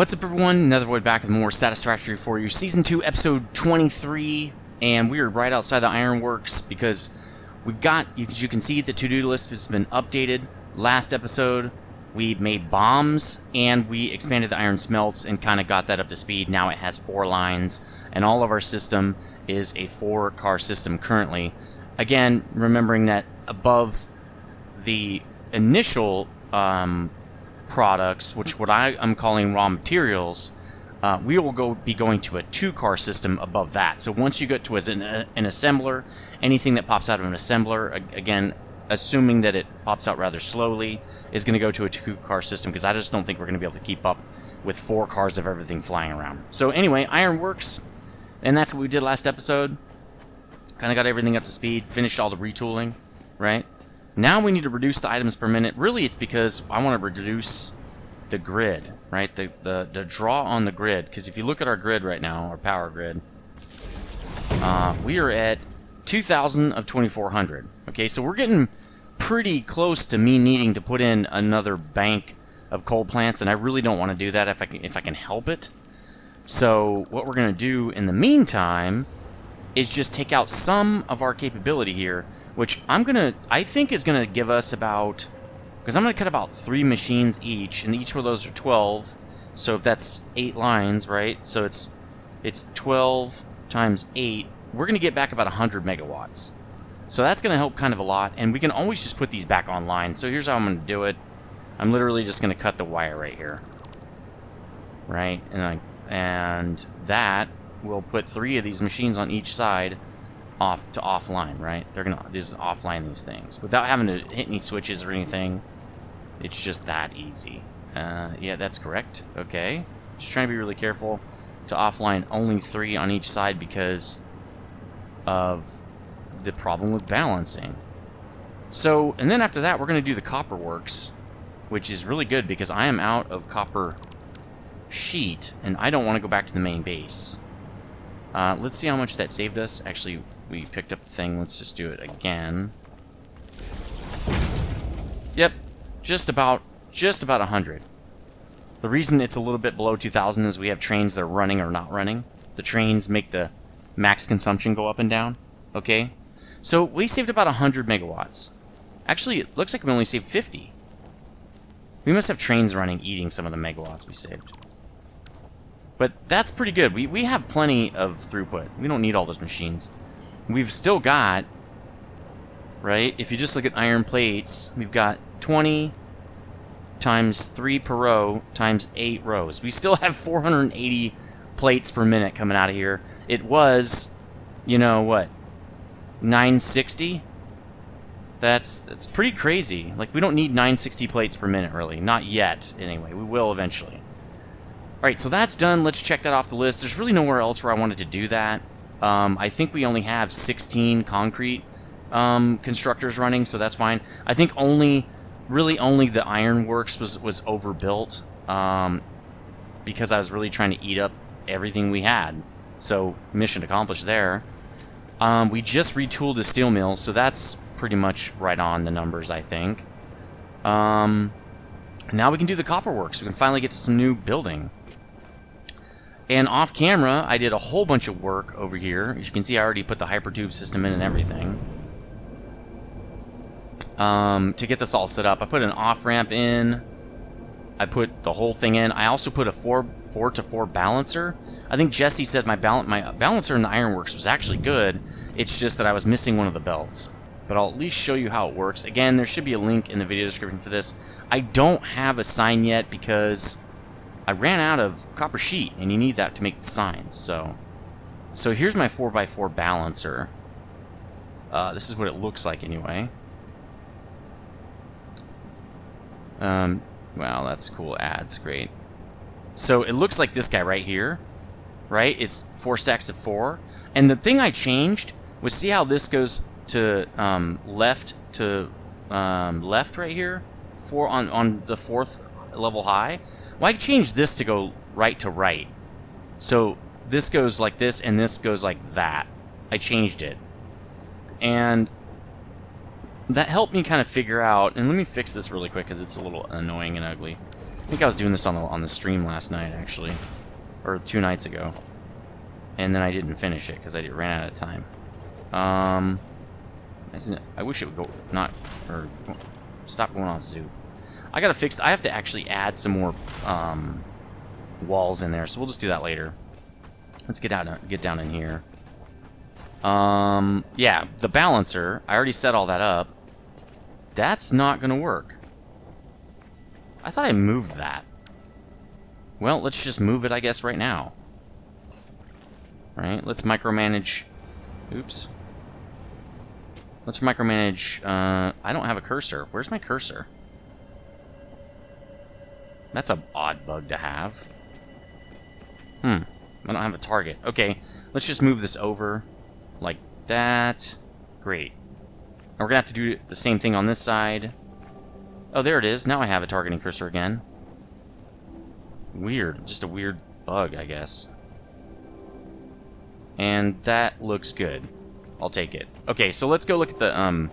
What's up, everyone? Another Void back with more Satisfactory for you. Season 2, Episode 23, and we are right outside the Ironworks because we've got, as you can see, the to-do list has been updated. Last episode, we made bombs, and we expanded the iron smelts and kind of got that up to speed. Now it has 4 lines, and all of our system is a 4-car system currently. Again, remembering that above the initial products, which what I'm calling raw materials, we will be going to a 2-car system above that. So once you get to an assembler, anything that pops out of an assembler, again, assuming that it pops out rather slowly, is going to go to a 2-car system, because I just don't think we're going to be able to keep up with 4 cars of everything flying around. So anyway, Ironworks, and that's what we did last episode. Kind of got everything up to speed, finished all the retooling, right? Now we need to reduce the items per minute. Really, it's because I want to reduce the grid, right? The draw on the grid. Because if you look at our grid right now, our power grid, we are at 2,000 of 2,400. Okay, so we're getting pretty close to me needing to put in another bank of coal plants, and I really don't want to do that if I can help it. So what we're going to do in the meantime is just take out some of our capability here, which I think is gonna give us about, because I'm gonna cut about 3 machines each, and each one of those are 12. So if that's 8 lines, right? So it's 12 times 8. We're gonna get back about 100 megawatts. So that's gonna help kind of a lot, and we can always just put these back online. So here's how I'm gonna do it. I'm literally just gonna cut the wire right here, right? And that will put 3 of these machines on each side off to offline, right? They're gonna just offline these things without having to hit any switches or anything. It's just that easy. Yeah, that's correct. Okay, just trying to be really careful to offline only 3 on each side because of the problem with balancing. So, and then after that, we're gonna do the copper works, which is really good because I am out of copper sheet and I don't want to go back to the main base. Let's see how much that saved us. Actually, we picked up the thing. Let's just do it again. Yep, just about 100. The reason it's a little bit below 2,000 is we have trains that are running or not running. The trains make the max consumption go up and down. Okay, so we saved about 100 megawatts. Actually, it looks like we only saved 50. We must have trains running, eating some of the megawatts we saved. But that's pretty good. We have plenty of throughput. We don't need all those machines. We've still got, right, if you just look at iron plates, we've got 20 times 3 per row times 8 rows. We still have 480 plates per minute coming out of here. It was, you know, what, 960? That's pretty crazy. Like, we don't need 960 plates per minute, really. Not yet, anyway. We will eventually. Alright, so that's done. Let's check that off the list. There's really nowhere else where I wanted to do that. I think we only have 16 concrete constructors running, so that's fine. I think really only the Ironworks was overbuilt because I was really trying to eat up everything we had. So, mission accomplished there. We just retooled the steel mill, so that's pretty much right on the numbers, I think. Now we can do the copper works. We can finally get to some new building. And off camera, I did a whole bunch of work over here. As you can see, I already put the hypertube system in and everything. To get this all set up, I put an off-ramp in. I put the whole thing in. I also put a 4-to-4 balancer. I think Jesse said my balancer in the Ironworks was actually good. It's just that I was missing one of the belts. But I'll at least show you how it works. Again, there should be a link in the video description for this. I don't have a sign yet because I ran out of copper sheet, and you need that to make the signs. So here's my 4x4 balancer. This is what it looks like anyway. Wow, that's cool. Ads, great. So it looks like this guy right here, right? It's 4 stacks of 4. And the thing I changed was, see how this goes to left right here, on the 4th level high. Well, I changed this to go right to right. So this goes like this, and this goes like that. I changed it. And that helped me kind of figure out, and let me fix this really quick because it's a little annoying and ugly. think I was doing this on the stream last night, actually. Or 2 nights ago. And then I didn't finish it, because I ran out of time. I wish it would go... Not... Or... Stop going off Zoop. I gotta fix... I have to actually add some more, walls in there, so we'll just do that later. Let's get down in here. Yeah, the balancer. I already set all that up. That's not gonna work. I thought I moved that. Well, let's just move it, I guess, right now. Alright, let's micromanage... Oops. Let's micromanage... I don't have a cursor. Where's my cursor? That's an odd bug to have. I don't have a target. Okay, let's just move this over like that. Great. And we're going to have to do the same thing on this side. Oh, there it is. Now I have a targeting cursor again. Weird. Just a weird bug, I guess. And that looks good. I'll take it. Okay, so let's go look at the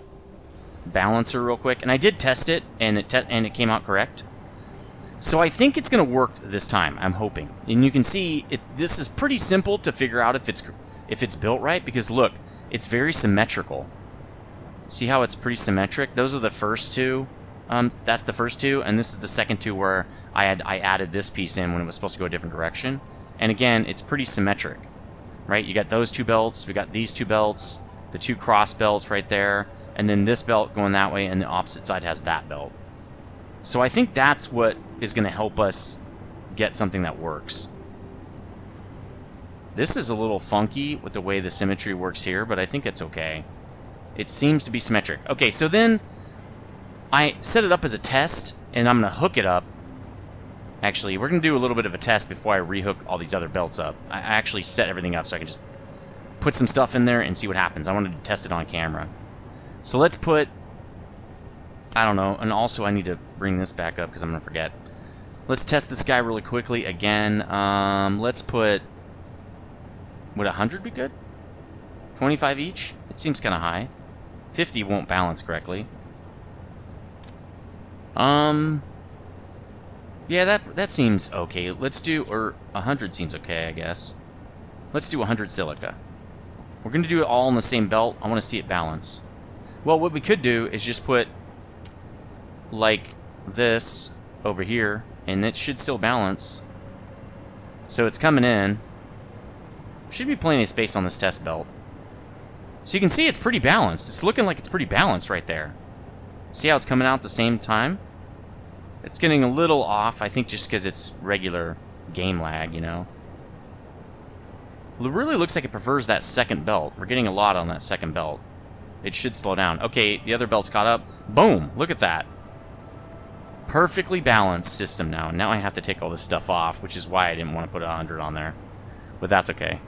balancer real quick. And I did test it, and it came out correct. So I think it's going to work this time. I'm hoping. And you can see this is pretty simple to figure out if it's built right, because look, it's very symmetrical. See how it's pretty symmetric? Those are the first two. That's the first two, and this is the second two where I added this piece in when it was supposed to go a different direction. And again, it's pretty symmetric, right? You got those two belts, we got these two belts, the two cross belts right there, and then this belt going that way, and the opposite side has that belt. So I think that's what is going to help us get something that works. This is a little funky with the way the symmetry works here, but I think it's okay. It seems to be symmetric. Okay, so then I set it up as a test, and I'm going to hook it up. Actually, we're going to do a little bit of a test before I rehook all these other belts up. I actually set everything up so I can just put some stuff in there and see what happens. I wanted to test it on camera. So let's put... I don't know, and also I need to bring this back up because I'm going to forget. Let's test this guy really quickly again. Let's put... Would 100 be good? 25 each? It seems kind of high. 50 won't balance correctly. Yeah, that seems okay. Let's do... Or 100 seems okay, I guess. Let's do 100 silica. We're going to do it all in the same belt. I want to see it balance. Well, what we could do is just put... like this over here, and it should still balance. So it's coming in. Should be plenty of space on this test belt. So you can see it's pretty balanced. It's looking like it's pretty balanced right there. See how it's coming out at the same time? It's getting a little off, I think just because it's regular game lag, you know. It really looks like it prefers that second belt. We're getting a lot on that second belt. It should slow down. Okay, the other belt's caught up. Boom! Look at that. Perfectly balanced system now. Now I have to take all this stuff off, which is why I didn't want to put 100 on there. But that's okay.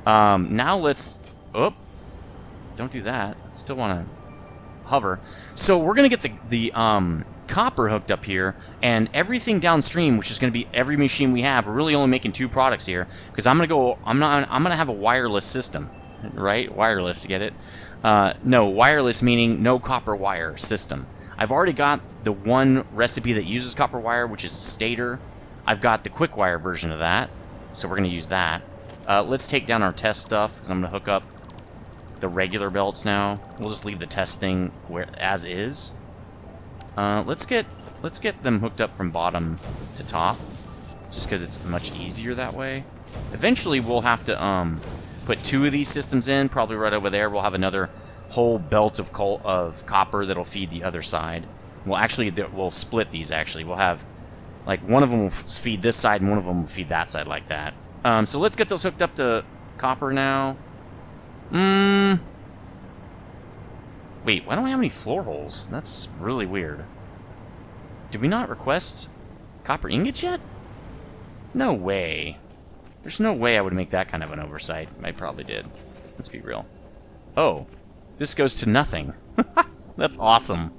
Now let's... Oh! Don't do that. Still want to hover. So we're going to get the copper hooked up here, and everything downstream, which is going to be every machine we have. We're really only making 2 products here, because I'm going to have a wireless system. Right? Wireless, get it? No, wireless meaning no copper wire system. I've already got the one recipe that uses copper wire, which is stator. I've got the quick wire version of that, so we're going to use that. Let's take down our test stuff, because I'm going to hook up the regular belts now. We'll just leave the test thing as is. Let's get them hooked up from bottom to top, just because it's much easier that way. Eventually, we'll have to put 2 of these systems in, probably right over there. We'll have another whole belt of copper that'll feed the other side. Well, actually, we'll split these, actually. We'll have, like, one of them will feed this side, and one of them will feed that side like that. So let's get those hooked up to copper now. Wait, why don't we have any floor holes? That's really weird. Did we not request copper ingots yet? No way. There's no way I would make that kind of an oversight. I probably did. Let's be real. Oh, this goes to nothing. That's awesome.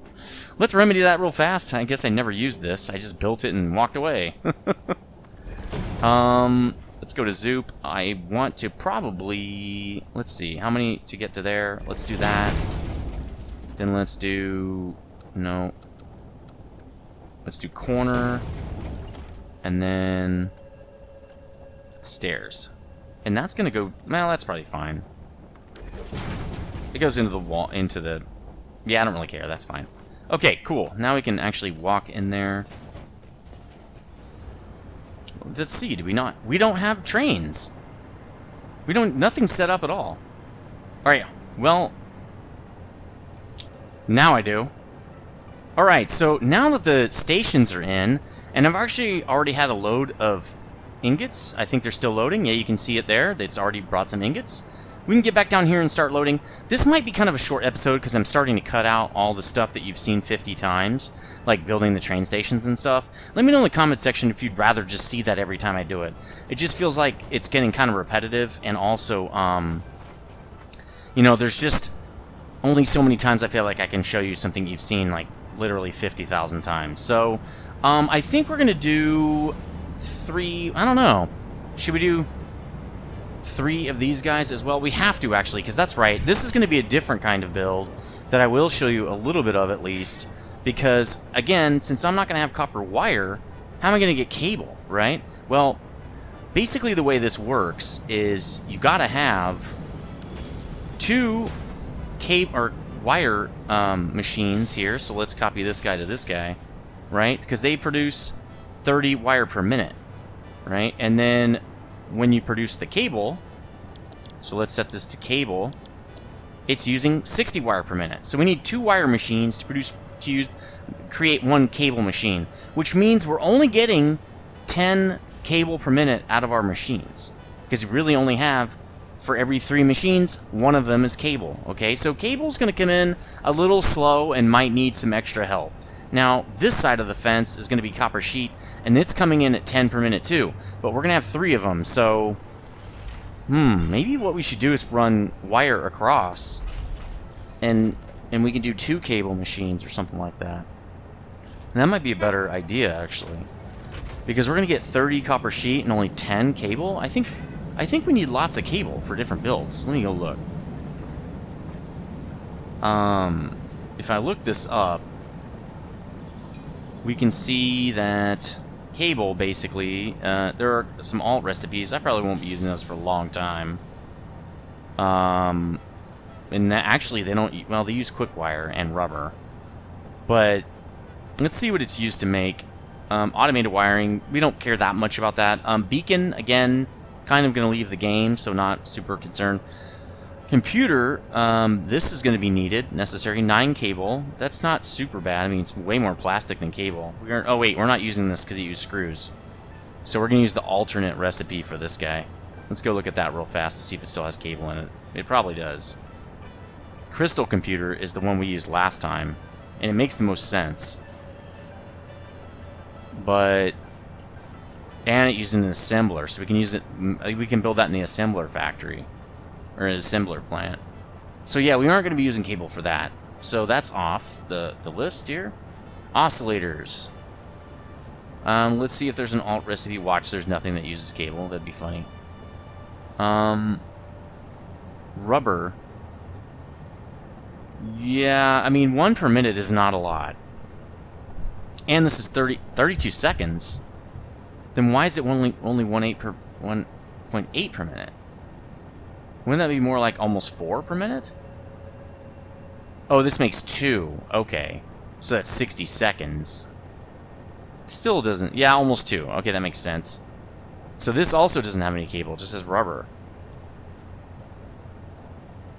Let's remedy that real fast. I guess I never used this. I just built it and walked away. Let's go to Zoop. I want to probably... Let's see. How many to get to there? Let's do that. Then let's do... No. Let's do corner. And then stairs. And that's going to go... Well, that's probably fine. It goes into the wall, into the... Yeah, I don't really care. That's fine. Okay, cool. Now we can actually walk in there. Let's see. Do we not... We don't have trains. We don't... Nothing's set up at all. Alright, well... Now I do. Alright, so now that the stations are in, and I've actually already had a load of ingots. I think they're still loading. Yeah, you can see it there. It's already brought some ingots. We can get back down here and start loading. This might be kind of a short episode because I'm starting to cut out all the stuff that you've seen 50 times, like building the train stations and stuff. Let me know in the comment section if you'd rather just see that every time I do it. It just feels like it's getting kind of repetitive, and also, you know, there's just only so many times I feel like I can show you something you've seen, like, literally 50,000 times. So, I think we're going to do 3, I don't know. Should we do 3 of these guys as well? We have to, actually, because that's right. This is going to be a different kind of build that I will show you a little bit of, at least, because, again, since I'm not going to have copper wire, how am I going to get cable, right? Well, basically the way this works is you got to have 2 cable or wire machines here. So let's copy this guy to this guy, right? Because they produce 30 wire per minute, right? And then when you produce the cable, so let's set this to cable, it's using 60 wire per minute. So we need 2 wire machines to create 1 cable machine, which means we're only getting 10 cable per minute out of our machines, because we really only have, for every 3 machines, 1 of them is cable. Okay, so cable's going to come in a little slow and might need some extra help. Now, this side of the fence is going to be copper sheet, and it's coming in at 10 per minute too. But we're going to have 3 of them, so... maybe what we should do is run wire across, and we can do 2 cable machines or something like that. And that might be a better idea, actually. Because we're going to get 30 copper sheet and only 10 cable. I think we need lots of cable for different builds. Let me go look. If I look this up, we can see that cable, basically, there are some alt recipes. I probably won't be using those for a long time. And actually, they don't... Well, they use quick wire and rubber. But let's see what it's used to make. Automated wiring, we don't care that much about that. Beacon, again, kind of going to leave the game, so not super concerned. Computer, this is going to be needed, necessary. 9 cable, that's not super bad. I mean, it's way more plastic than cable. Oh wait, we're not using this because it uses screws. So we're going to use the alternate recipe for this guy. Let's go look at that real fast to see if it still has cable in it. It probably does. Crystal computer is the one we used last time, and it makes the most sense. But... And it uses an assembler, so we can use it. We can build that in the assembler factory, or an assembler plant. So yeah, we aren't going to be using cable for that. So that's off the list here. Oscillators. Let's see if there's an alt recipe. Watch, there's nothing that uses cable. That'd be funny. Rubber. Yeah, I mean 1 per minute is not a lot. And this is 32 seconds. Then why is it only 1.8 per minute? Wouldn't that be more like almost 4 per minute? Oh, this makes 2. Okay. So that's 60 seconds. Still doesn't... Yeah, almost 2. Okay, that makes sense. So this also doesn't have any cable. It just has rubber.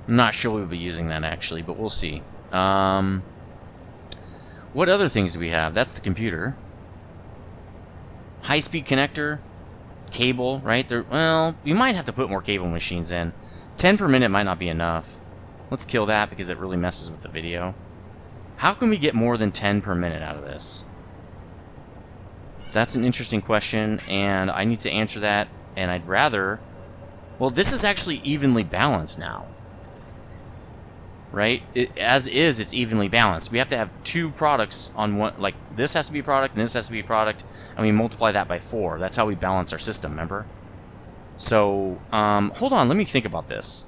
I'm not sure we'll be using that, actually, but we'll see. What other things do we have? That's the computer. High-speed connector, cable, right? Well, you might have to put more cable machines in. 10 per minute might not be enough. Let's kill that because it really messes with the video. How can we get more than 10 per minute out of this? That's an interesting question, and I need to answer that, and I'd rather... Well, this is actually evenly balanced now. Right? As is, it's evenly balanced. We have to have 2 products on one... Like, this has to be a product, and this has to be a product, and we multiply that by 4. That's how we balance our system, remember? So, hold on, let me think about this.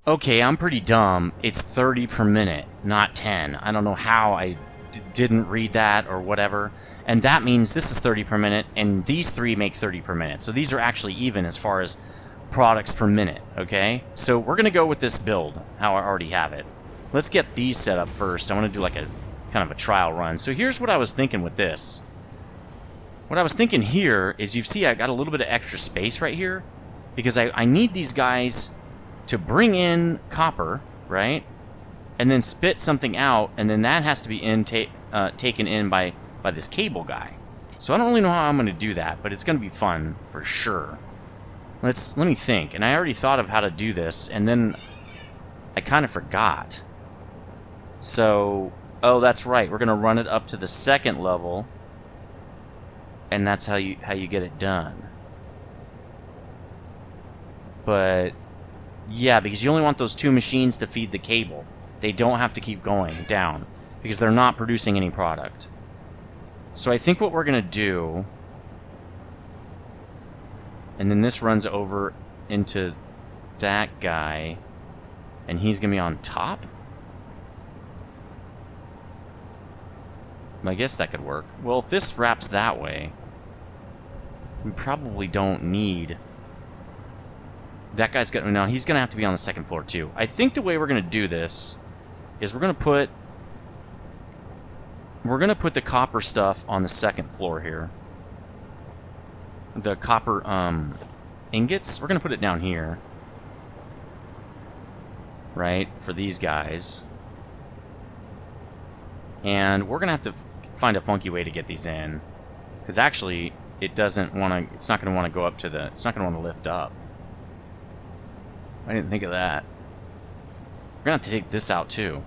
Okay, I'm pretty dumb. It's 30 per minute, not 10. I don't know how I didn't read that or whatever. And that means this is 30 per minute, and these three make 30 per minute. So these are actually even as far as products per minute, okay? So we're going to go with this build, how I already have it. Let's get these set up first. I want to do like a kind of a trial run. So here's what I was thinking with this. What I was thinking here is, you see I got a little bit of extra space right here, because I need these guys to bring in copper, right? And then spit something out, and then that has to be taken in by this cable guy. So I don't really know how I'm going to do that, but it's going to be fun for sure. Let me think. And I already thought of how to do this, and then I kind of forgot. So, oh, that's right. We're going to run it up to the second level, and that's how you get it done. But yeah, because you only want those two machines to feed the cable. They don't have to keep going down because they're not producing any product. So I think what we're going to do, and then this runs over into that guy, and he's going to be on top? I guess that could work. Well, if this wraps that way, we probably don't need... That guy's got... No, he's going to have to be on the second floor, too. I think the way we're going to do this is we're going to put... We're going to put the copper stuff on the second floor here. The copper ingots, we're going to put it down here. Right? For these guys. And we're going to have to find a funky way to get these in. Because actually, it doesn't want to... It's not going to want to go up to the... It's not going to want to lift up. I didn't think of that. We're going to have to take this out too.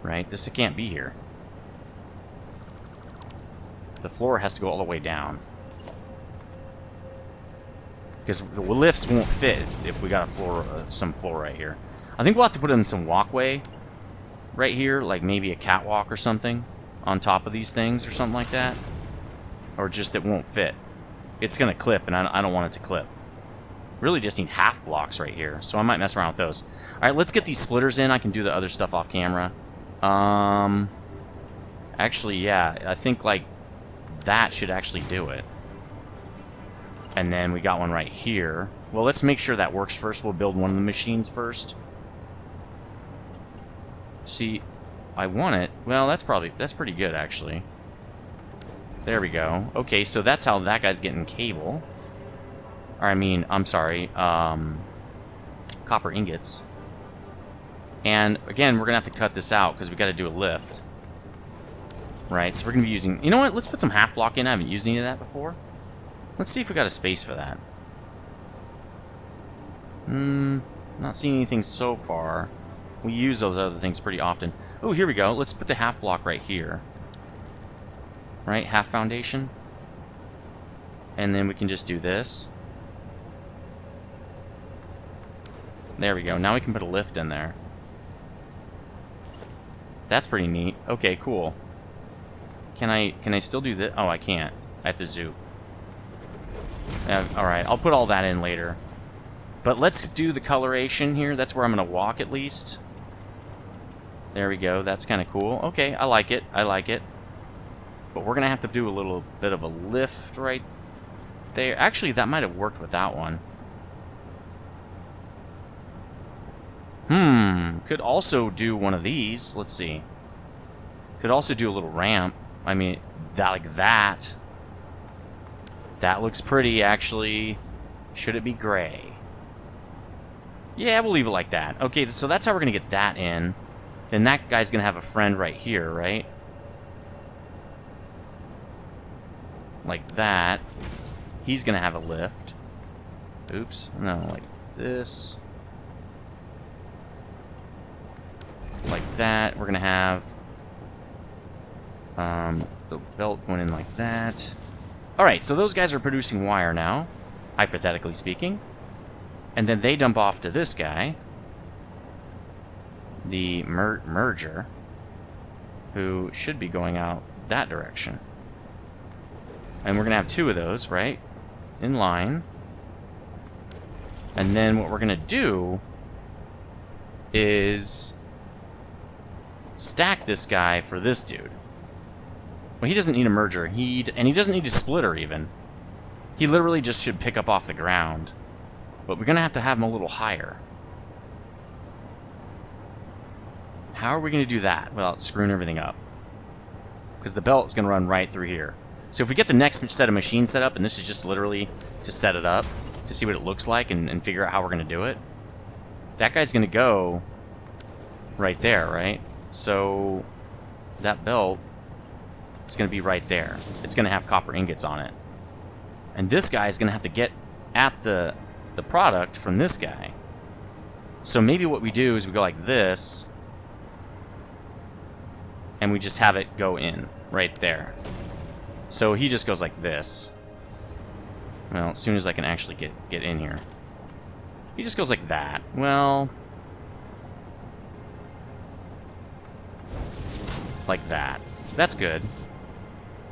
Right? This can't be here. The floor has to go all the way down. Because the lifts won't fit if we got a floor, some floor right here. I think we'll have to put in some walkway right here, like maybe a catwalk or something on top of these things or something like that. Or just it won't fit. It's going to clip, and I don't want it to clip. Really just need half blocks right here, so I might mess around with those. Alright, let's get these splitters in. I can do the other stuff off camera. Actually, yeah, I think, like, that should actually do it. And then we got one right here. Well, let's make sure that works first. We'll build one of the machines first. See, I want it. Well, that's pretty good, actually. There we go. Okay, so that's how that guy's getting cable. Or, I mean, I'm sorry, copper ingots. And, again, we're going to have to cut this out because we got to do a lift. Right, so we're going to be using... You know what? Let's put some half block in. I haven't used any of that before. Let's see if we got a space for that. Not seeing anything so far. We use those other things pretty often. Oh, here we go. Let's put the half block right here. Right, half foundation. And then we can just do this. There we go. Now we can put a lift in there. That's pretty neat. Okay, cool. Can I still do this? Oh, I can't. I have to zoom. Alright, I'll put all that in later. But let's do the coloration here. That's where I'm going to walk at least. There we go. That's kind of cool. Okay, I like it. I like it. But we're going to have to do a little bit of a lift right there. Actually, that might have worked with that one. Could also do one of these. Let's see. Could also do a little ramp. I mean, that like that. That looks pretty, actually. Should it be gray? Yeah, we'll leave it like that. Okay, so that's how we're going to get that in. Then that guy's going to have a friend right here, right? Like that. He's going to have a lift. Oops. No, like this. Like that. We're going to have the belt going in like that. Alright, so those guys are producing wire now, hypothetically speaking. And then they dump off to this guy, the merger, who should be going out that direction. And we're going to have two of those, right? In line. And then what we're going to do is stack this guy for this dude. Well, he doesn't need a merger. And he doesn't need a splitter, even. He literally just should pick up off the ground. But we're going to have him a little higher. How are we going to do that without screwing everything up? Because the belt is going to run right through here. So if we get the next set of machines set up, and this is just literally to set it up, to see what it looks like and figure out how we're going to do it, that guy's going to go right there, right? So that belt is going to be right there. It's going to have copper ingots on it. And this guy is going to have to get at the product from this guy. So maybe what we do is we go like this, and we just have it go in right there. So he just goes like this. Well, as soon as I can actually get in here. He just goes like that. Well, like that. That's good.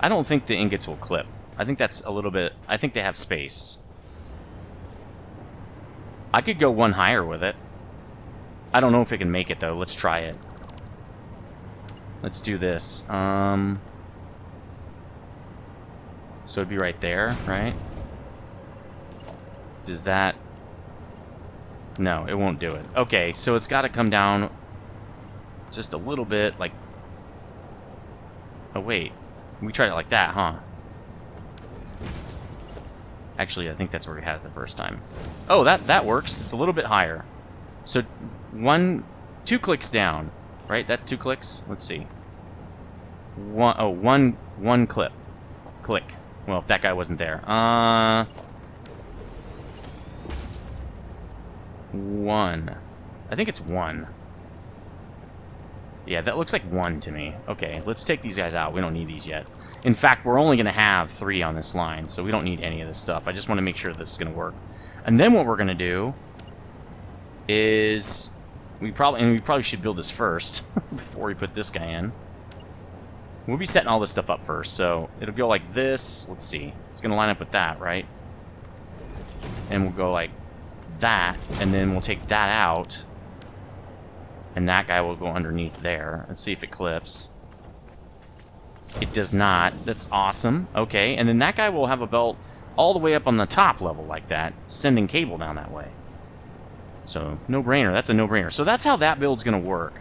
I don't think the ingots will clip. I think that's a little bit... I think they have space. I could go one higher with it. I don't know if it can make it, though. Let's try it. Let's do this. So it'd be right there, right? Does that... No, it won't do it. Okay, so it's got to come down just a little bit, like... Oh, wait. We tried it like that, huh? Actually, I think that's where we had it the first time. Oh, that works. It's a little bit higher. So, 2 clicks down, right? That's 2 clicks? Let's see. One click. Well, if that guy wasn't there. 1. I think it's 1. Yeah, that looks like 1 to me. Okay, let's take these guys out. We don't need these yet. In fact, we're only going to have 3 on this line, so we don't need any of this stuff. I just want to make sure this is going to work. And then what we're going to do is... we probably should build this first before we put this guy in. We'll be setting all this stuff up first, so it'll go like this. Let's see. It's going to line up with that, right? And we'll go like that, and then we'll take that out. And that guy will go underneath there. Let's see if it clips. It does not. That's awesome. Okay, and then that guy will have a belt all the way up on the top level like that, sending cable down that way. So, no-brainer. That's a no-brainer. So that's how that build's going to work.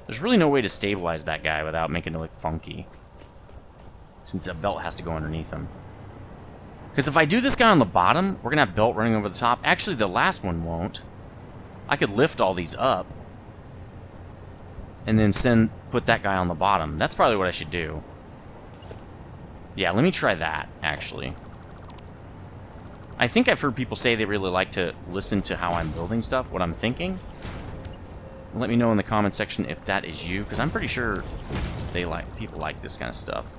There's really no way to stabilize that guy without making it look funky, since a belt has to go underneath him. Because if I do this guy on the bottom, we're going to have belt running over the top. Actually, the last one won't. I could lift all these up and then put that guy on the bottom. That's probably what I should do. Yeah, let me try that, actually. I think I've heard people say they really like to listen to how I'm building stuff, what I'm thinking. Let me know in the comment section if that is you, because I'm pretty sure people like this kind of stuff.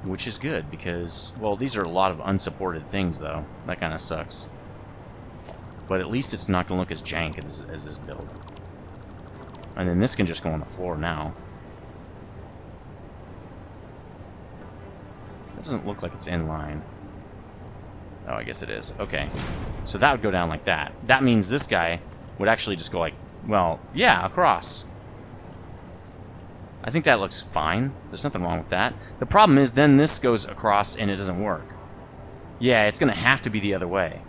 Which is good, because, well, these are a lot of unsupported things, though. That kind of sucks. But at least it's not going to look as jank as this build. And then this can just go on the floor now. That doesn't look like it's in line. Oh, I guess it is. Okay. So that would go down like that. That means this guy would actually just go like, well, yeah, across. I think that looks fine. There's nothing wrong with that. The problem is then this goes across and it doesn't work. Yeah, it's going to have to be the other way.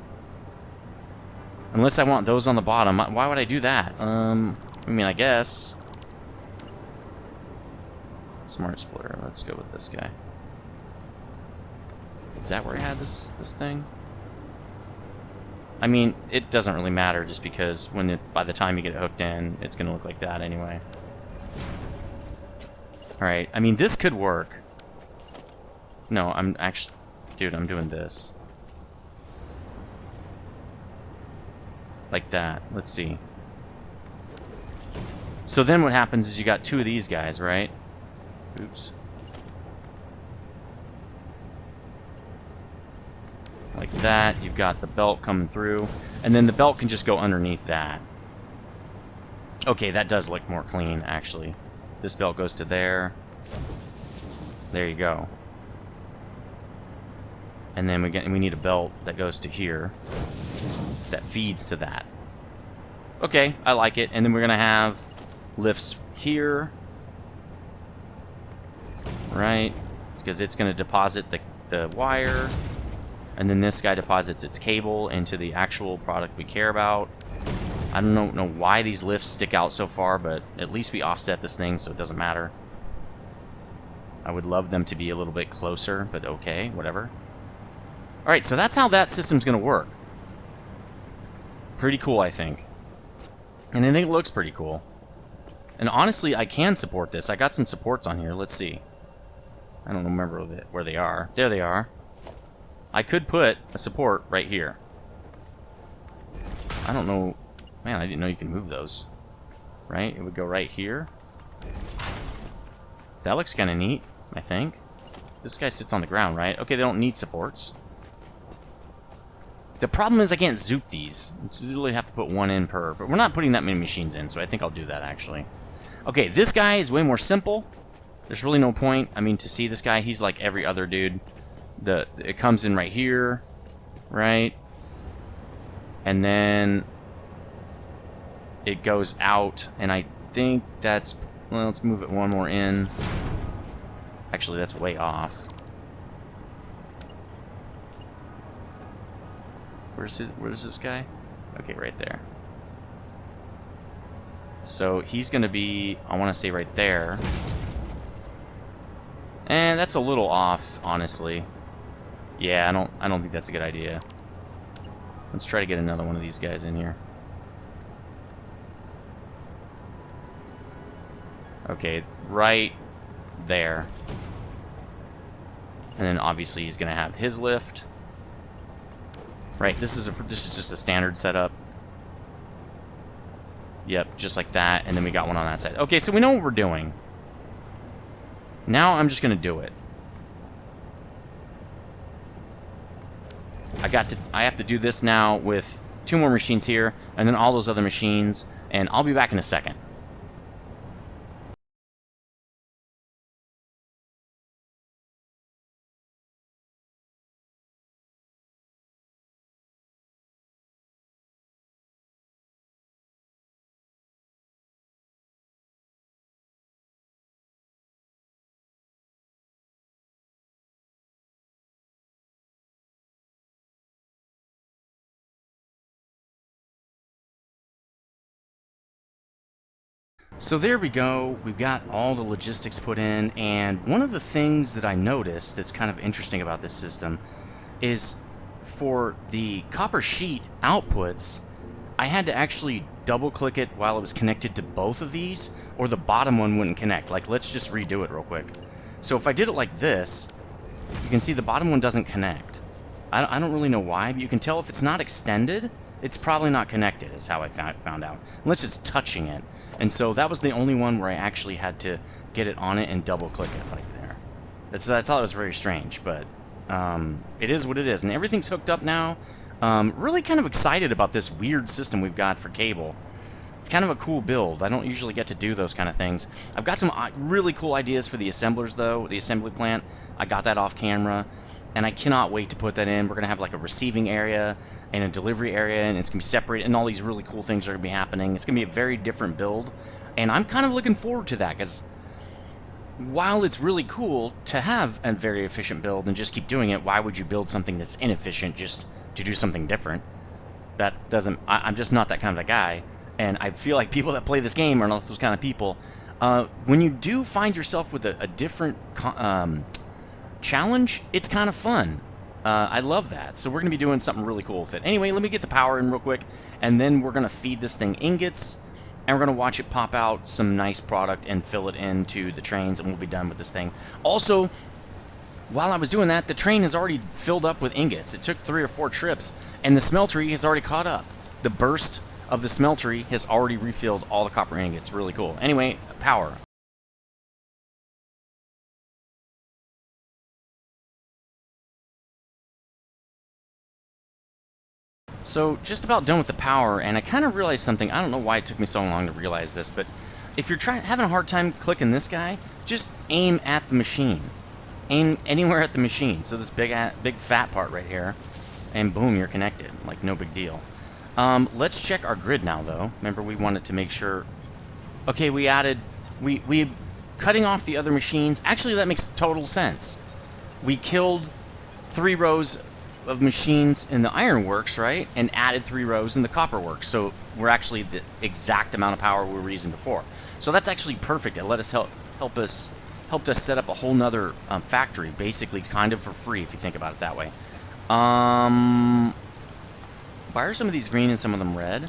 Unless I want those on the bottom. Why would I do that? I mean, I guess. Smart splitter. Let's go with this guy. Is that where I had this thing? I mean, it doesn't really matter just because by the time you get it hooked in, it's going to look like that anyway. Alright, I mean, this could work. No, I'm actually... Dude, I'm doing this. Like that. Let's see. So then what happens is you got 2 of these guys, right? Oops. Like that. You've got the belt coming through. And then the belt can just go underneath that. Okay, that does look more clean, actually. This belt goes to there. There you go. And then we need a belt that goes to here. That feeds to that. Okay, I like it. And then we're going to have lifts here. right? Because it's going to deposit the wire, and then this guy deposits its cable into the actual product we care about. I don't know why these lifts stick out so far, but at least we offset this thing, so it doesn't matter. I would love them to be a little bit closer, but okay, whatever. Alright, so that's how that system's going to work. Pretty cool, I think. And I think it looks pretty cool. And honestly, I can support this. I got some supports on here. Let's see. I don't remember where they are. There they are. I could put a support right here. I don't know. Man, I didn't know you can move those. Right? It would go right here. That looks kind of neat, I think. This guy sits on the ground, right? Okay, they don't need supports. The problem is I can't zoop these. You literally have to put one in per. But we're not putting that many machines in, so I think I'll do that, actually. Okay, this guy is way more simple. There's really no point. I mean, to see this guy, he's like every other dude. It comes in right here, right? And then it goes out, and I think that's... Well, let's move it one more in. Actually, that's way off. Where's this guy? Okay, right there. So he's gonna be, I want to say right there. And that's a little off, honestly. Yeah, I don't think that's a good idea. Let's try to get another one of these guys in here. Okay, right there. And then obviously he's gonna have his lift. Right, this is just a standard setup. Yep, just like that, and then we got one on that side. Okay, so we know what we're doing. Now I'm just gonna do it. I have to do this now with 2 more machines here, and then all those other machines, and I'll be back in a second. So there we go. We've got all the logistics put in, and one of the things that I noticed that's kind of interesting about this system is for the copper sheet outputs, I had to actually double click it while it was connected to both of these, or the bottom one wouldn't connect. Like, let's just redo it real quick. So if I did it like this, you can see the bottom one doesn't connect. I don't really know why, but you can tell if it's not extended, it's probably not connected, is how I found out. Unless it's touching it. And so that was the only one where I actually had to get it on it and double click it like there. I thought it was very strange, but it is what it is. And everything's hooked up now. Really kind of excited about this weird system we've got for cable. It's kind of a cool build. I don't usually get to do those kind of things. I've got some really cool ideas for the assemblers, though, the assembly plant. I got that off camera. And I cannot wait to put that in. We're going to have like a receiving area and a delivery area, and it's going to be separated, and all these really cool things are going to be happening. It's going to be a very different build, and I'm kind of looking forward to that, because while it's really cool to have a very efficient build and just keep doing it, why would you build something that's inefficient just to do something different? That doesn't... I'm just not that kind of a guy, and I feel like people that play this game are not those kind of people. When you do find yourself with a different... challenge, it's kind of fun. I love that. So we're going to be doing something really cool with it. Anyway, let me get the power in real quick, and then we're going to feed this thing ingots, and we're going to watch it pop out some nice product and fill it into the trains, and we'll be done with this thing. Also, while I was doing that, the train has already filled up with ingots. It took 3 or 4 trips, and the smeltery has already caught up. The burst of the smeltery has already refilled all the copper ingots. Really cool. Anyway, power. So, just about done with the power, and I kind of realized something. I don't know why it took me so long to realize this, but if you're having a hard time clicking this guy, just aim at the machine. Aim anywhere at the machine. So this big fat part right here, and boom, you're connected. Like, no big deal. Let's check our grid now, though. Remember, we wanted to make sure... Okay, we added... We cutting off the other machines, actually that makes total sense. We killed 3 rows of machines in the ironworks, right? And added 3 rows in the copperworks. So we're actually the exact amount of power we were using before. So that's actually perfect. It let us helped us set up a whole nother factory, basically kind of for free if you think about it that way. Why are some of these green and some of them red?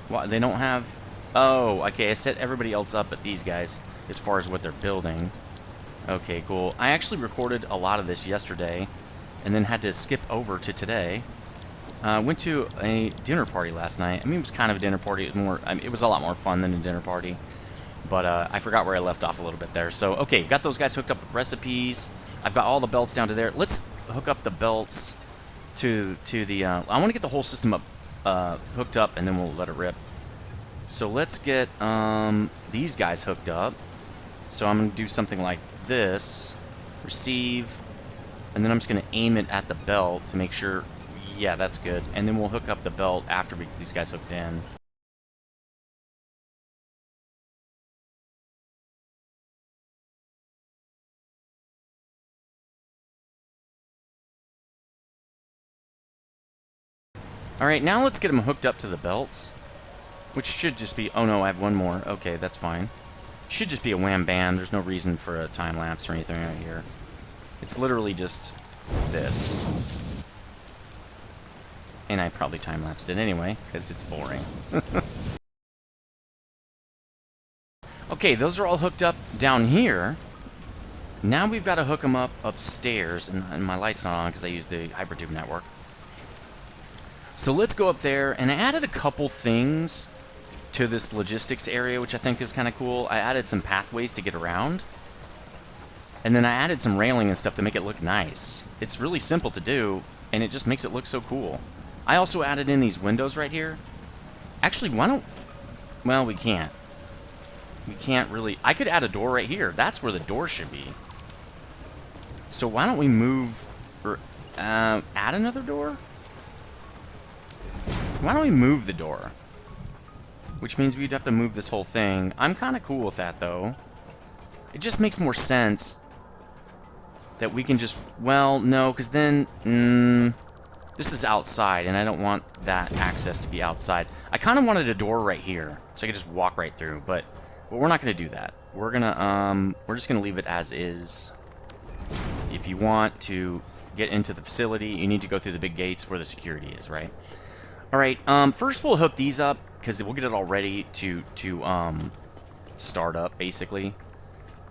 Why they don't have? Oh, okay. I set everybody else up but these guys as far as what they're building. Okay, cool. I actually recorded a lot of this yesterday, and then had to skip over to today. Went to a dinner party last night. I mean, it was kind of a dinner party. It was more. I mean, it was a lot more fun than a dinner party. But I forgot where I left off a little bit there. So, okay, got those guys hooked up with recipes. I've got all the belts down to there. Let's hook up the belts to the... I want to get the whole system up hooked up, and then we'll let it rip. So let's get these guys hooked up. So I'm going to do something like this. Receive. And then I'm just going to aim it at the belt to make sure... Yeah, that's good. And then we'll hook up the belt after we get these guys hooked in. Alright, now let's get them hooked up to the belts. Which should just be... Oh no, I have one more. Okay, that's fine. Should just be a wham bam. There's no reason for a time lapse or anything right here. It's literally just this. And I probably time lapsed it anyway, because it's boring. Okay, those are all hooked up down here. Now we've got to hook them up upstairs. And my light's not on because I use the Hypertube network. So let's go up there, and I added a couple things to this logistics area, which I think is kind of cool. I added some pathways to get around, and then I added some railing and stuff to make it look nice. It's really simple to do, and it just makes it look so cool. I also added in these windows right here. Actually, why don't... Well, we can't. We can't really... I could add a door right here. That's where the door should be. So why don't we move... Or add another door? Why don't we move the door? Which means we'd have to move this whole thing. I'm kind of cool with that, though. It just makes more sense that we can just... Well, no, because then... this is outside, and I don't want that access to be outside. I kind of wanted a door right here, so I could just walk right through, but we're not going to do that. We're gonna, we're just going to leave it as is. If you want to get into the facility, you need to go through the big gates where the security is, right? Alright, first we'll hook these up, because we'll get it all ready to start up, basically.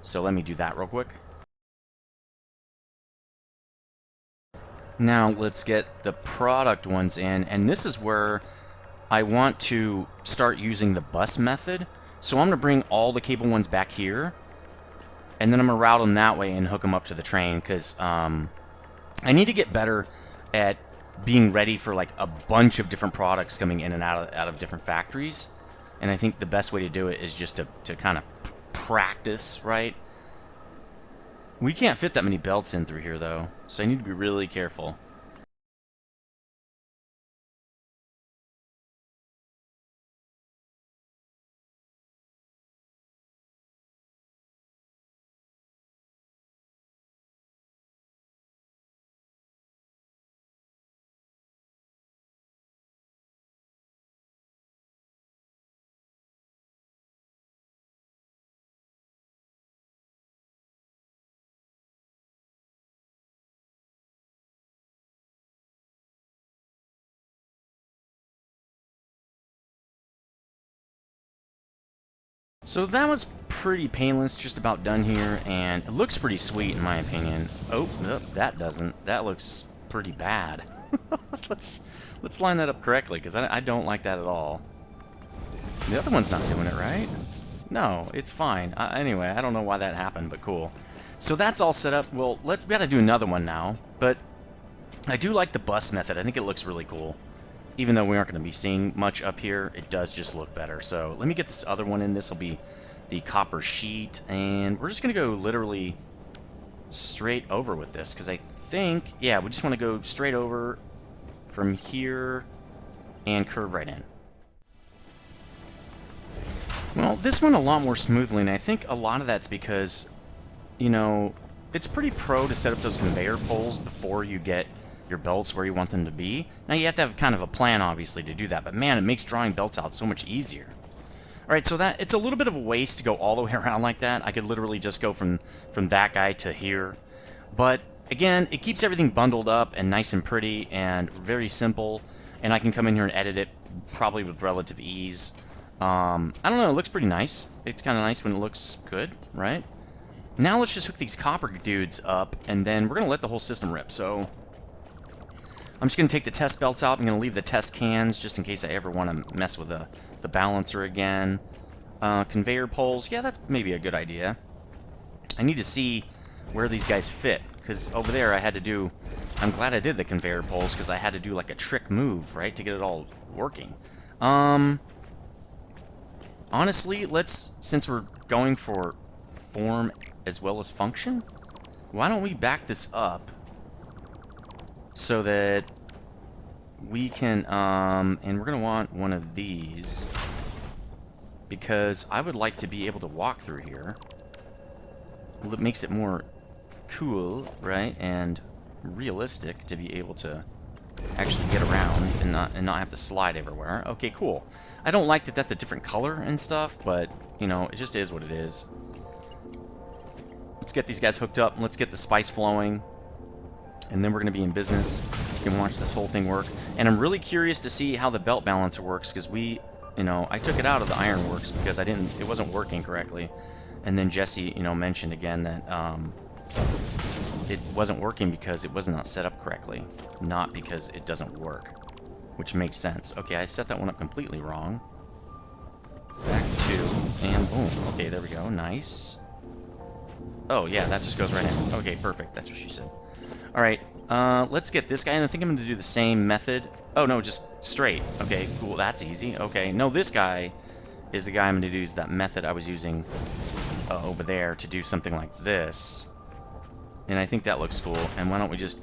So let me do that real quick. Now let's get the product ones in, and this is where I want to start using the bus method. So I'm going to bring all the cable ones back here, and then I'm going to route them that way and hook them up to the train, because I need to get better at being ready for like a bunch of different products coming in and out of different factories. And I think the best way to do it is just to kind of practice, right? We can't fit that many belts in through here though, so I need to be really careful. So that was pretty painless, just about done here, and it looks pretty sweet in my opinion. Oh, that doesn't. That looks pretty bad. let's line that up correctly, because I don't like that at all. The other one's not doing it right. No, it's fine. Anyway, I don't know why that happened, but cool. So that's all set up. Well, we gotta do another one now, but I do like the bus method. I think it looks really cool. Even though we aren't going to be seeing much up here, it does just look better. So let me get this other one in. This will be the copper sheet. And we're just going to go literally straight over with this. Because I think, yeah, we just want to go straight over from here and curve right in. Well, this went a lot more smoothly, and I think a lot of that's because, you know, it's pretty pro to set up those conveyor poles before you get your belts where you want them to be. Now, you have to have kind of a plan, obviously, to do that, but man, it makes drawing belts out so much easier. Alright, so that it's a little bit of a waste to go all the way around like that. I could literally just go from that guy to here. But, again, it keeps everything bundled up and nice and pretty and very simple, and I can come in here and edit it probably with relative ease. I don't know, it looks pretty nice. It's kind of nice when it looks good, right? Now let's just hook these copper dudes up, and then we're going to let the whole system rip. So I'm just going to take the test belts out. I'm going to leave the test cans just in case I ever want to mess with the balancer again. Conveyor poles, yeah, that's maybe a good idea. I need to see where these guys fit, because over there I had to do... I'm glad I did the conveyor poles, because I had to do like a trick move, right, to get it all working. Honestly, since we're going for form as well as function, why don't we back this up so that we can, and we're going to want one of these, because I would like to be able to walk through here. Well, it makes it more cool, right, and realistic to be able to actually get around and not have to slide everywhere. Okay, cool. I don't like that that's a different color and stuff, but, you know, it just is what it is. Let's get these guys hooked up, and let's get the spice flowing, and then we're going to be in business. We can watch this whole thing work. And I'm really curious to see how the belt balancer works, because you know, I took it out of the ironworks because it wasn't working correctly. And then Jesse, you know, mentioned again that it wasn't working because it was not set up correctly, not because it doesn't work, which makes sense. Okay, I set that one up completely wrong. Back 2, and boom. Okay, there we go. Nice. Oh, yeah, that just goes right in. Okay, perfect. That's what she said. All right, let's get this guy, and I think I'm going to do the same method. Oh, no, just straight. Okay, cool. That's easy. Okay, no, this guy is the guy I'm going to use that method I was using over there to do something like this. And I think that looks cool. And why don't we just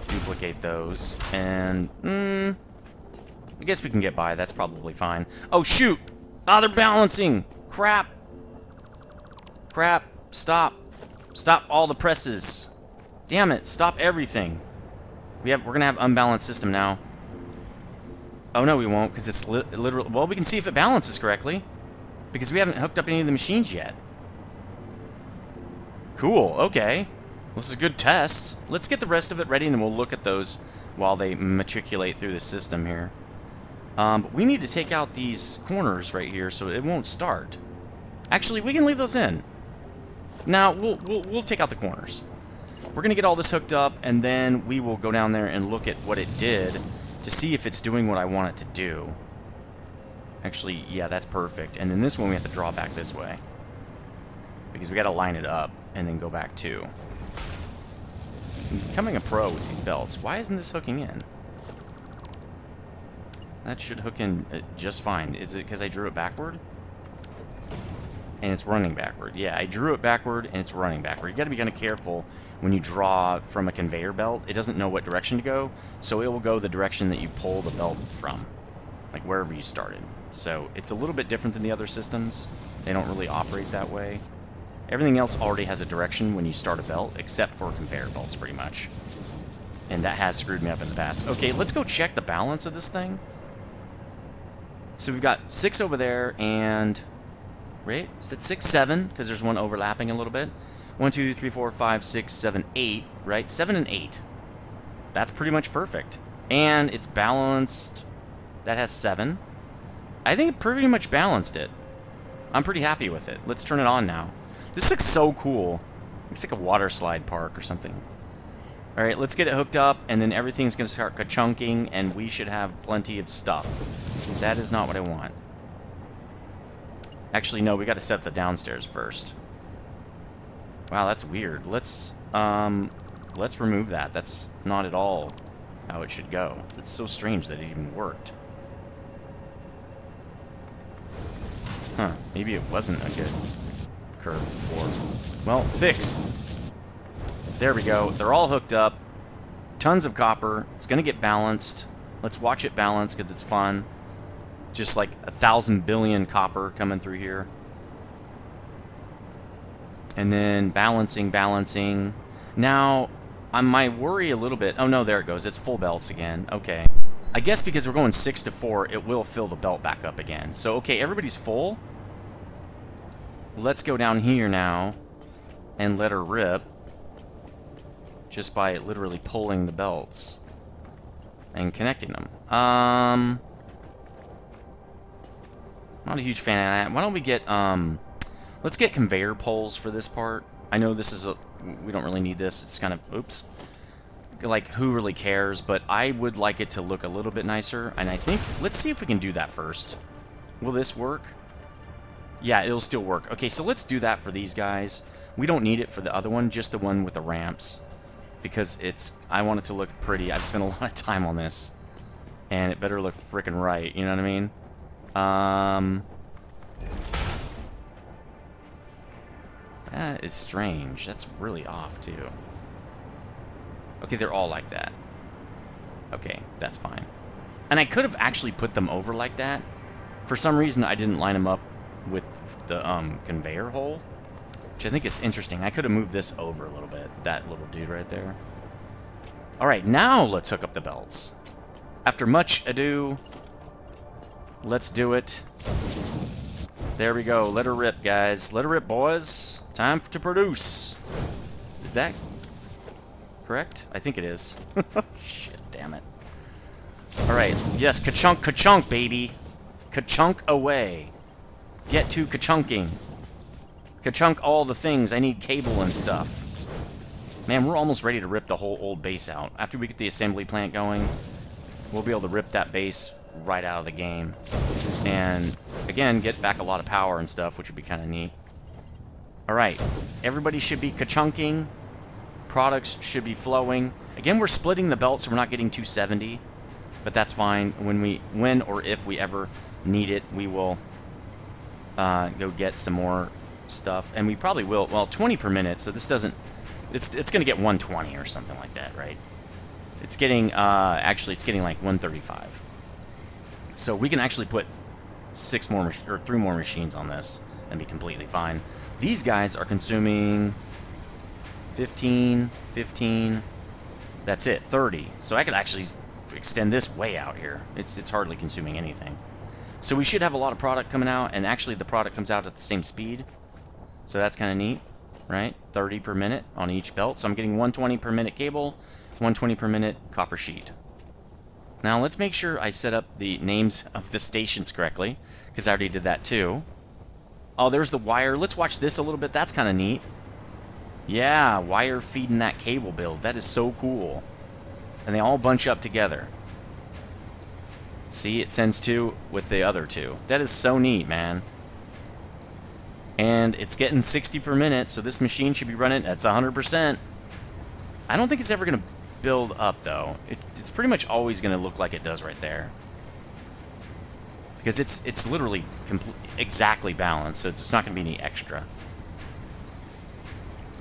duplicate those? And, I guess we can get by. That's probably fine. Oh, shoot! Ah, they're balancing! Crap! Crap! Stop! Stop all the presses! Damn it! Stop everything! We're gonna have unbalanced system now. Oh, no, we won't, because it's literally... Well, we can see if it balances correctly. Because we haven't hooked up any of the machines yet. Cool, okay. This is a good test. Let's get the rest of it ready, and then we'll look at those while they matriculate through the system here. But we need to take out these corners right here so it won't start. Actually, we can leave those in. Now, we'll take out the corners. We're going to get all this hooked up, and then we will go down there and look at what it did to see if it's doing what I want it to do. Actually, yeah, that's perfect. And then this one we have to draw back this way, because we got to line it up and then go back too. I'm becoming a pro with these belts. Why isn't this hooking in? That should hook in just fine. Is it because I drew it backward? And it's running backward. Yeah, I drew it backward and it's running backward. You got to be kind of careful when you draw from a conveyor belt. It doesn't know what direction to go, so it will go the direction that you pull the belt from, like wherever you started. So it's a little bit different than the other systems. They don't really operate that way. Everything else already has a direction when you start a belt, except for conveyor belts, pretty much. And that has screwed me up in the past. Okay, let's go check the balance of this thing. So we've got 6 over there, and... Right? Is that 6, 7? Because there's one overlapping a little bit. 1, 2, 3, 4, 5, 6, 7, 8. Right? 7 and 8. That's pretty much perfect. And it's balanced. That has 7. I think it pretty much balanced it. I'm pretty happy with it. Let's turn it on now. This looks so cool. Looks like a water slide park or something. Alright, let's get it hooked up, and then everything's going to start ka-chunking, and we should have plenty of stuff. That is not what I want. Actually, no, we got to set the downstairs first. Wow, that's weird. Let's remove that. That's not at all how it should go. It's so strange that it even worked. Huh, maybe it wasn't a good curve before. Well, fixed. There we go. They're all hooked up. Tons of copper. It's going to get balanced. Let's watch it balance because it's fun. Just like 1,000 billion copper coming through here. And then balancing, balancing. Now, I might worry a little bit. Oh, no, there it goes. It's full belts again. Okay. I guess because we're going 6 to 4, it will fill the belt back up again. So, okay, everybody's full. Let's go down here now and let her rip. Just by literally pulling the belts and connecting them. Not a huge fan of that. Why don't we get, let's get conveyor poles for this part. I know this is a, we don't really need this. It's kind of, oops. Like, who really cares? But I would like it to look a little bit nicer. And I think, let's see if we can do that first. Will this work? Yeah, it'll still work. Okay, so let's do that for these guys. We don't need it for the other one, just the one with the ramps. Because it's, I want it to look pretty. I've spent a lot of time on this. And it better look freaking right, you know what I mean? That is strange. That's really off, too. Okay, they're all like that. Okay, that's fine. And I could have actually put them over like that. For some reason, I didn't line them up with the conveyor hole, which I think is interesting. I could have moved this over a little bit. That little dude right there. All right, now let's hook up the belts. After much ado, let's do it. There we go. Let her rip, guys. Let her rip, boys. Time to produce. Is that correct? I think it is. Shit, damn it. All right. Yes, ka-chunk, ka-chunk, baby. Ka-chunk away. Get to ka-chunking. Ka-chunk all the things. I need cable and stuff. Man, we're almost ready to rip the whole old base out. After we get the assembly plant going, we'll be able to rip that base right out of the game. And, again, get back a lot of power and stuff, which would be kind of neat. Alright, everybody should be ka-chunking. Products should be flowing. Again, we're splitting the belt, so we're not getting 270. But that's fine. When or if we ever need it, we will go get some more stuff. And we probably will. Well, 20 per minute, so this doesn't... It's going to get 120 or something like that, right? It's getting... actually, it's getting like 135. So we can actually put 3 more machines on this and be completely fine. These guys are consuming 15, 15. That's it, 30. So I could actually extend this way out here. It's hardly consuming anything. So we should have a lot of product coming out, and actually the product comes out at the same speed. So that's kind of neat, right? 30 per minute on each belt. So I'm getting 120 per minute cable, 120 per minute copper sheet. Now let's make sure I set up the names of the stations correctly, because I already did that too. Oh, there's the wire. Let's watch this a little bit. That's kind of neat. Yeah, wire feeding that cable build. That is so cool. And they all bunch up together. See, it sends 2 with the other 2. That is so neat, man. And it's getting 60 per minute, so this machine should be running. That's 100%. I don't think it's ever going to build up, though. It's pretty much always going to look like it does right there. Because it's literally exactly balanced, so it's not going to be any extra.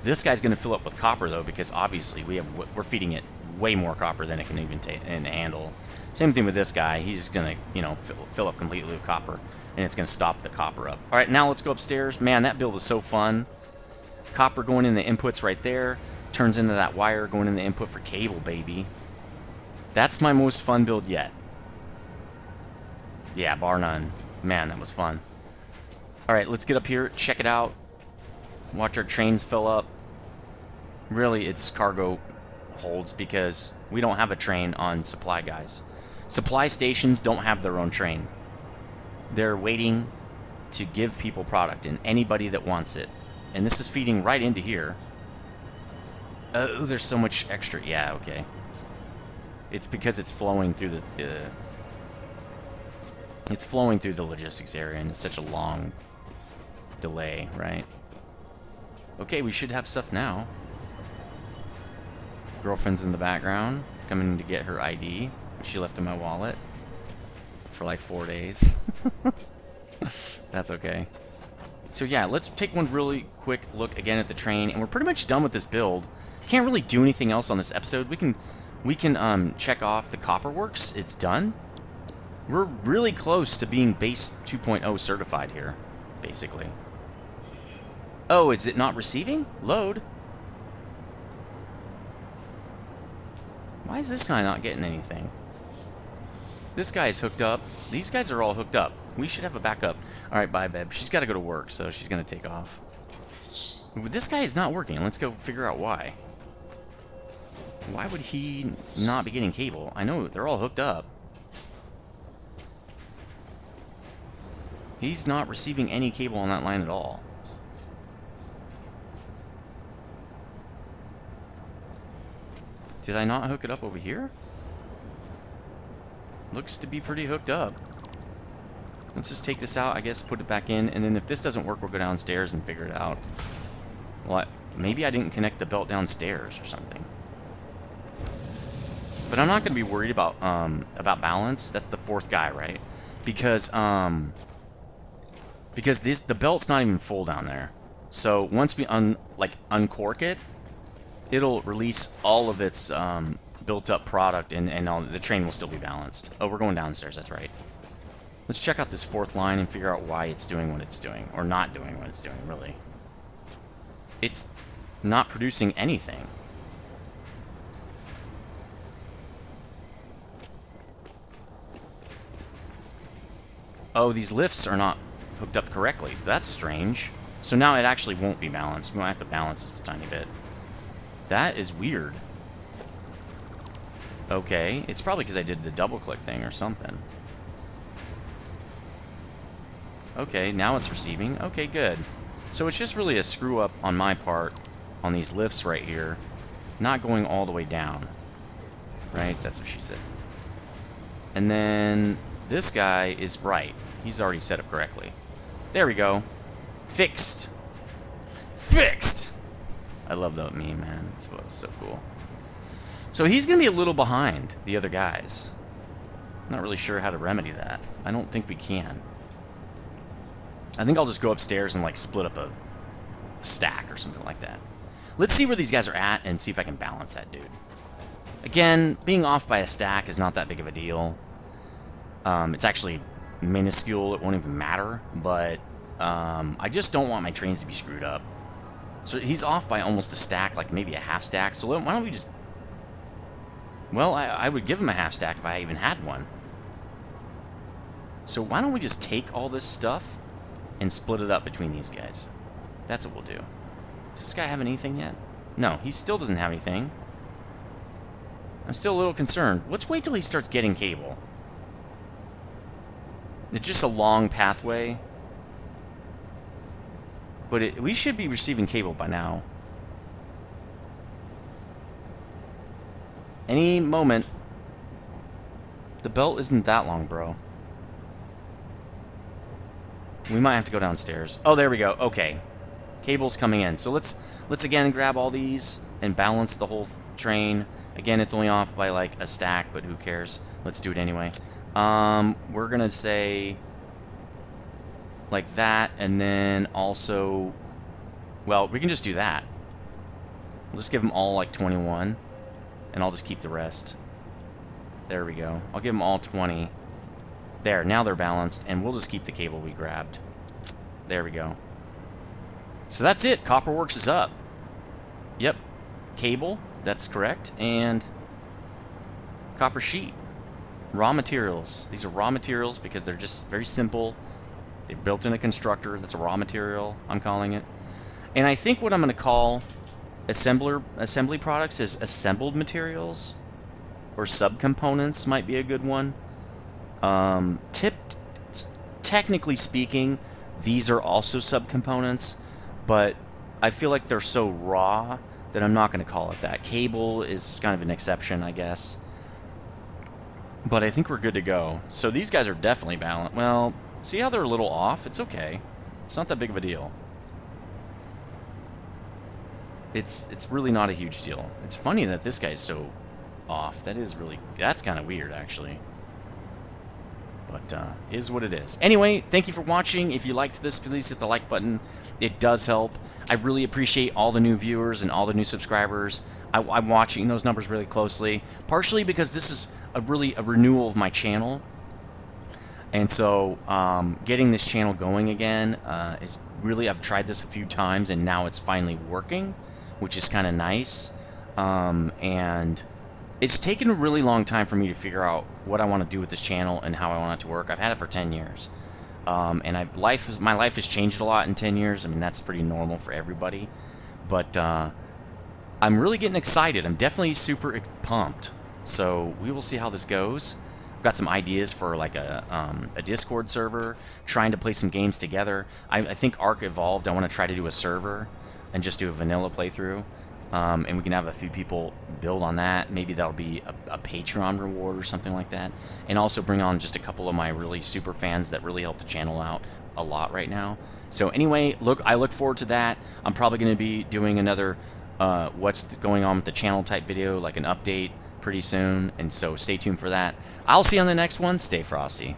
This guy's going to fill up with copper, though, because obviously we're feeding it way more copper than it can even handle. Same thing with this guy. He's going to, you know, fill up completely with copper, and it's going to stop the copper up. All right, now let's go upstairs. Man, that build is so fun. Copper going in the inputs right there. Turns into that wire going in the input for cable, baby. That's my most fun build yet. Yeah, bar none. Man, that was fun. All right, let's get up here, check it out. Watch our trains fill up. Really, it's cargo holds because we don't have a train on supply, guys. Supply stations don't have their own train. They're waiting to give people product and anybody that wants it. And this is feeding right into here. Oh, there's so much extra. Yeah, okay. It's because it's flowing through the... it's flowing through the logistics area, and it's such a long delay, right? Okay, we should have stuff now. Girlfriend's in the background, coming to get her ID, which she left in my wallet for like 4 days. That's okay. So yeah, let's take one really quick look again at the train, and we're pretty much done with this build. Can't really do anything else on this episode. We can check off the copper works. It's done. We're really close to being base 2.0 certified here, basically. Oh, is it not receiving? Load. Why is this guy not getting anything? This guy's hooked up. These guys are all hooked up. We should have a backup. Alright, bye, babe. She's got to go to work, so she's going to take off. This guy is not working. Let's go figure out why. Why would he not be getting cable? I know they're all hooked up. He's not receiving any cable on that line at all. Did I not hook it up over here? Looks to be pretty hooked up. Let's just take this out, I guess, put it back in, and then if this doesn't work, we'll go downstairs and figure it out. Well, maybe I didn't connect the belt downstairs or something. But I'm not going to be worried about balance. That's the fourth guy, right? Because the belt's not even full down there. So once we uncork it, it'll release all of its built-up product, and the train will still be balanced. Oh, we're going downstairs. That's right. Let's check out this fourth line and figure out why it's doing what it's doing, or not doing what it's doing. Really, it's not producing anything. Oh, these lifts are not hooked up correctly. That's strange. So now it actually won't be balanced. We might have to balance this a tiny bit. That is weird. Okay, it's probably because I did the double-click thing or something. Okay, now it's receiving. Okay, good. So it's just really a screw-up on my part on these lifts right here, not going all the way down. Right? That's what she said. And then this guy is right. He's already set up correctly. There we go. Fixed. Fixed! I love that meme, man. It's so cool. So he's going to be a little behind the other guys. I'm not really sure how to remedy that. I don't think we can. I think I'll just go upstairs and like split up a stack or something like that. Let's see where these guys are at and see if I can balance that dude. Again, being off by a stack is not that big of a deal. It's actually minuscule. It won't even matter. But I just don't want my trains to be screwed up. So he's off by almost a stack, like maybe a half stack. So why don't we just... Well, I would give him a half stack if I even had one. So why don't we just take all this stuff and split it up between these guys? That's what we'll do. Does this guy have anything yet? No, he still doesn't have anything. I'm still a little concerned. Let's wait till he starts getting cable. It's just a long pathway. But we should be receiving cable by now. Any moment. The belt isn't that long, bro. We might have to go downstairs. Oh, there we go. Okay. Cable's coming in. So let's again grab all these and balance the whole train. Again, it's only off by like a stack, but who cares? Let's do it anyway. We're gonna say like that, and then also, well, we can just do that. We'll just give them all like 21, and I'll just keep the rest. There we go. I'll give them all 20. There, now they're balanced, and we'll just keep the cable we grabbed. There we go. So that's it. Copperworks is up. Yep. Cable, that's correct, and copper sheet. Raw materials. These are raw materials because they're just very simple. They're built in a constructor. That's a raw material, I'm calling it. And I think what I'm going to call assembly products is assembled materials, or subcomponents might be a good one. Technically speaking, these are also subcomponents, but I feel like they're so raw that I'm not going to call it that. Cable is kind of an exception, I guess. But I think we're good to go. So these guys are definitely balanced. Well, see how they're a little off? It's okay. It's not that big of a deal. It's really not a huge deal. It's funny that this guy's so off. That's kind of weird, actually. But is what it is. Anyway, thank you for watching. If you liked this, please hit the like button. It does help. I really appreciate all the new viewers and all the new subscribers. I'm watching those numbers really closely, partially because this is a renewal of my channel. And so getting this channel going again is I've tried this a few times, and now it's finally working, which is kind of nice. And it's taken a really long time for me to figure out what I want to do with this channel and how I want it to work. I've had it for 10 years. And my life has changed a lot in 10 years. I mean, that's pretty normal for everybody. But I'm really getting excited. I'm definitely super pumped. So we will see how this goes. I've got some ideas for like a Discord server, trying to play some games together. I think Ark Evolved, I want to try to do a server and just do a vanilla playthrough. And we can have a few people build on that. Maybe that'll be a Patreon reward or something like that. And also bring on just a couple of my really super fans that really help the channel out a lot right now. So anyway, I look forward to that. I'm probably going to be doing another what's going on with the channel type video, like an update pretty soon. And so stay tuned for that. I'll see you on the next one. Stay frosty.